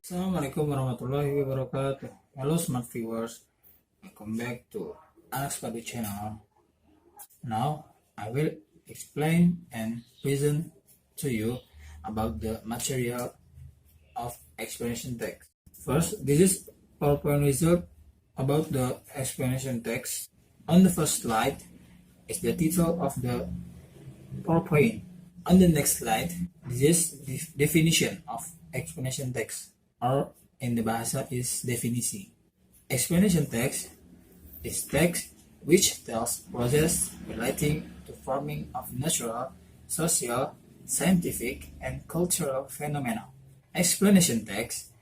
Assalamualaikum warahmatullahi wabarakatuh. Hello smart viewers, welcome back to Unexpected channel. Now I will explain and present to you about the material of explanation text. First, this is PowerPoint result about the explanation text. On the first slide is the title of the PowerPoint. On the next slide, this is the definition of explanation text, or in the bahasa is definisi. Explanation text is text which tells process relating to forming of natural, social, scientific, and cultural phenomena. Explanation text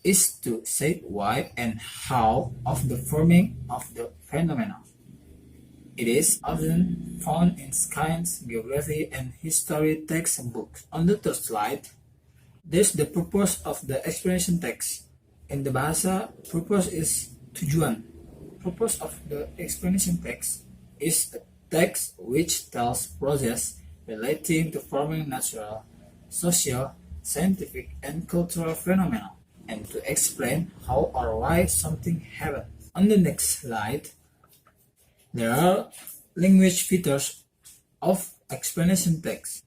is to say why and how of the forming of the phenomena. It is often found in science, geography, and history textbooks. On the third slide, there's the purpose of the explanation text. In the bahasa, purpose is tujuan. Purpose of the explanation text is a text which tells process relating to forming natural, social, scientific, and cultural phenomena, and to explain how or why something happened. On the next slide, there are language features of explanation text.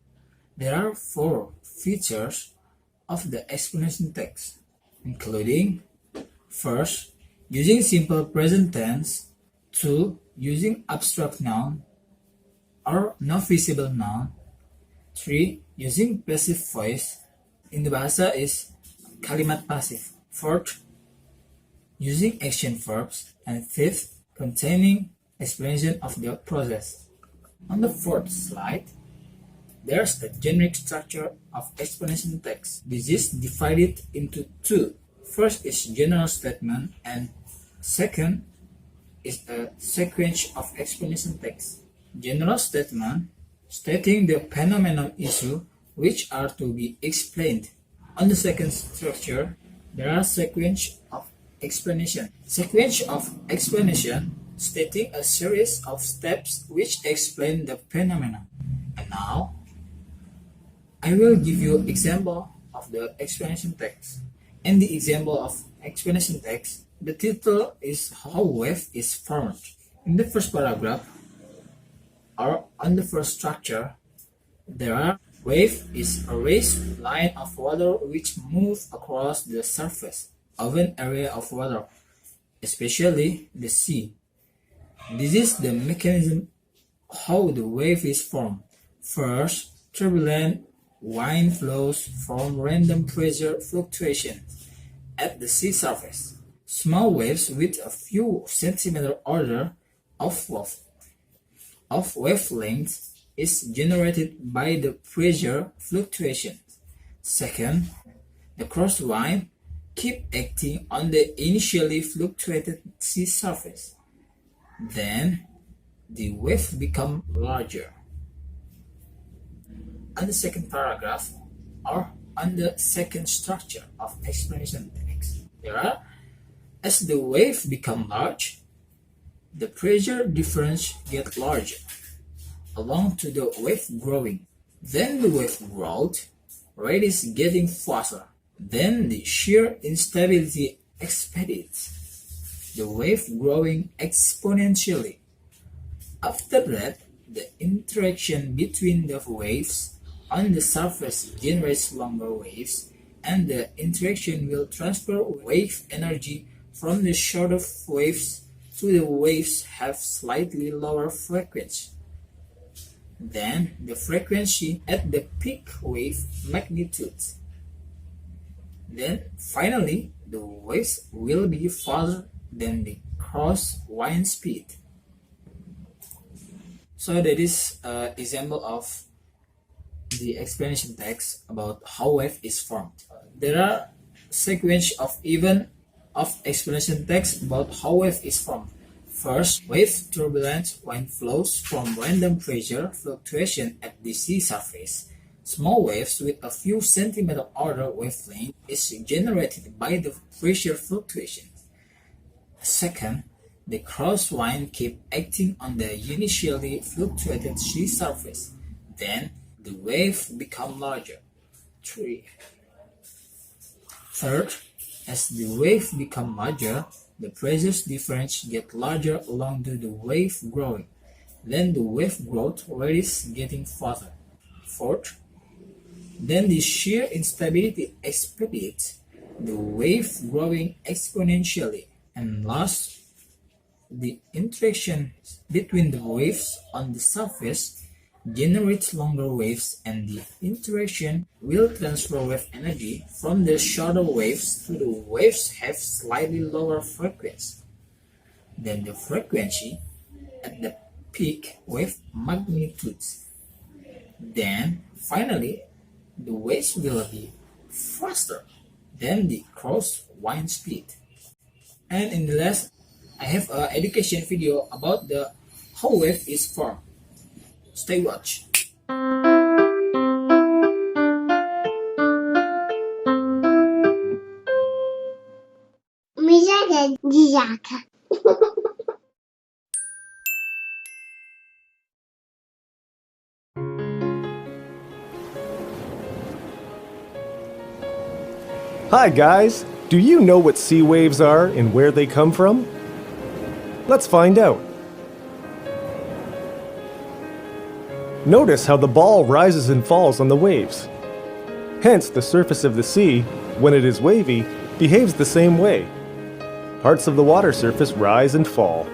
There are 4 features of the explanation text, including: first, using simple present tense; 2, using abstract noun or non-visible noun; 3, using passive voice. In the bahasa is kalimat pasif. 4th, using action verbs, and 5th, containing explanation of the process. On the 4th slide, there's the generic structure of explanation text. This is divided into 2. First is general statement, and second is a sequence of explanation text. General statement, stating the phenomenon issue which are to be explained. On the second structure, there are sequence of explanation. Sequence of explanation, stating a series of steps which explain the phenomenon. And now, I will give you example of the explanation text. In the example of explanation text, the title is How Wave is Formed. In the first paragraph, or on the first structure, there are: wave is a raised line of water which moves across the surface of an area of water, especially the sea. This is the mechanism how the wave is formed. First, turbulent wind flows from random pressure fluctuations at the sea surface. Small waves with a few centimeter order of wavelength is generated by the pressure fluctuations. Second, the crosswind keep acting on the initially fluctuated sea surface. Then, the wave become larger. On the second paragraph, or on the second structure of explanation text, there are: as the wave become large, the pressure difference get larger, along to the wave growing. Then the wave growth rate is getting faster. Then the shear instability expedites, the wave growing exponentially. After that, the interaction between the waves on the surface generates longer waves, and the interaction will transfer wave energy from the shorter waves to the waves have slightly lower frequency. Then the frequency at the peak wave magnitude. Then finally, the waves will be faster than the cross-wind speed. So that is an example of the explanation text about how wave is formed. There are sequence of event of explanation text about how wave is formed. First, wave turbulent wind flows from random pressure fluctuation at the sea surface. Small waves with a few centimeter order wavelength is generated by the pressure fluctuation. Second, the crosswind keep acting on the initially fluctuated sea surface. Then, the wave become larger. 3. Third, As the wave become larger, the pressure difference get larger along the wave growing. Then the wave growth rate is getting faster. Fourth, then the shear instability expedites the wave growing exponentially. And last, the interaction between the waves on the surface generates longer waves, and the interaction will transfer wave energy from the shorter waves to the waves have slightly lower frequency than the frequency at the peak wave magnitudes. Then finally the waves will be faster than the cross wind speed. And in the last, I have an education video about the how wave is formed. Stay watch. Hi guys! Do you know what sea waves are and where they come from? Let's find out. Notice how the ball rises and falls on the waves. Hence, the surface of the sea, when it is wavy, behaves the same way. Parts of the water surface rise and fall.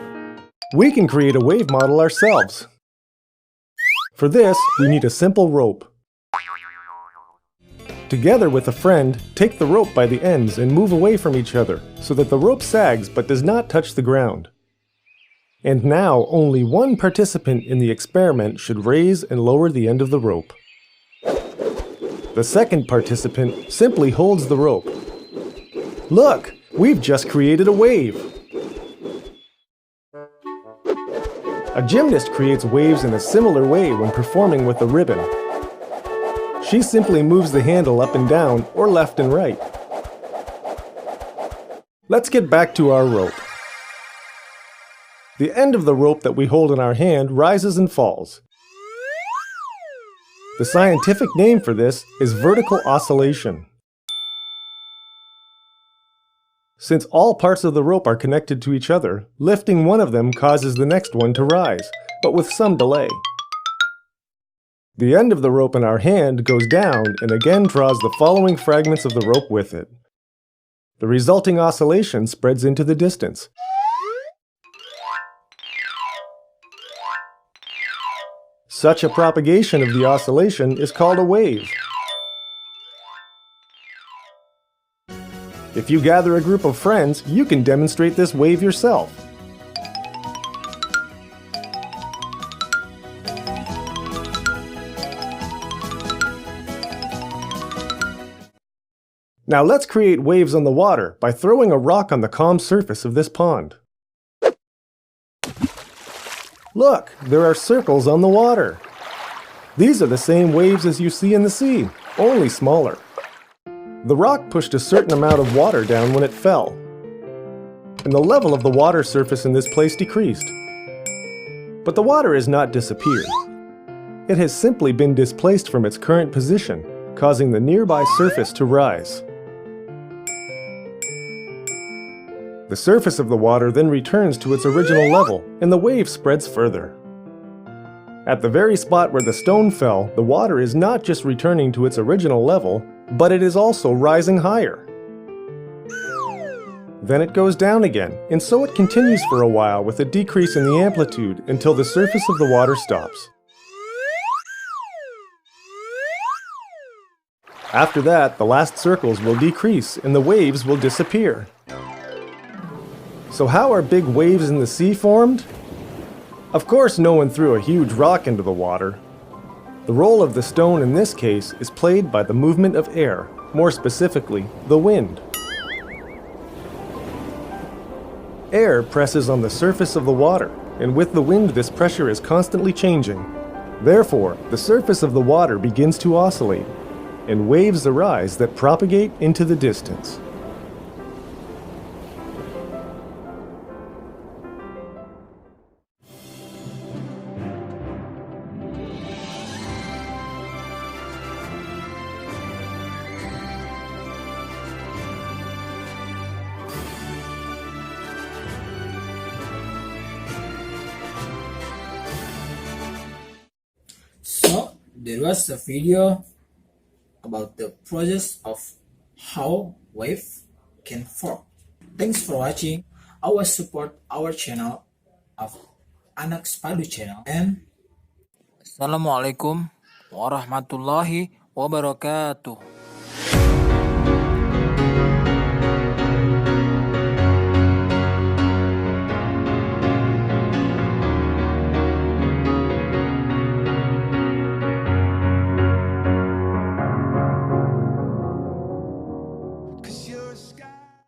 We can create a wave model ourselves. For this, we need a simple rope. Together with a friend, take the rope by the ends and move away from each other so that the rope sags but does not touch the ground. And now only one participant in the experiment should raise and lower the end of the rope. The second participant simply holds the rope. Look! We've just created a wave! A gymnast creates waves in a similar way when performing with a ribbon. She simply moves the handle up and down or left and right. Let's get back to our rope. The end of the rope that we hold in our hand rises and falls. The scientific name for this is vertical oscillation. Since all parts of the rope are connected to each other, lifting one of them causes the next one to rise, but with some delay. The end of the rope in our hand goes down and again draws the following fragments of the rope with it. The resulting oscillation spreads into the distance. Such a propagation of the oscillation is called a wave. If you gather a group of friends, you can demonstrate this wave yourself. Now let's create waves on the water by throwing a rock on the calm surface of this pond. Look, there are circles on the water. These are the same waves as you see in the sea, only smaller. The rock pushed a certain amount of water down when it fell, and the level of the water surface in this place decreased. But the water has not disappeared. It has simply been displaced from its current position, causing the nearby surface to rise. The surface of the water then returns to its original level, and the wave spreads further. At the very spot where the stone fell, the water is not just returning to its original level, but it is also rising higher. Then it goes down again, and so it continues for a while with a decrease in the amplitude until the surface of the water stops. After that, the last circles will decrease and the waves will disappear. So how are big waves in the sea formed? Of course, no one threw a huge rock into the water. The role of the stone in this case is played by the movement of air, more specifically, the wind. Air presses on the surface of the water, and with the wind this pressure is constantly changing. Therefore, the surface of the water begins to oscillate, and waves arise that propagate into the distance. there was a video about the process of how wave can form. Thanks for watching. Always support our channel of Anak Spadu channel, and Assalamualaikum warahmatullahi wabarakatuh.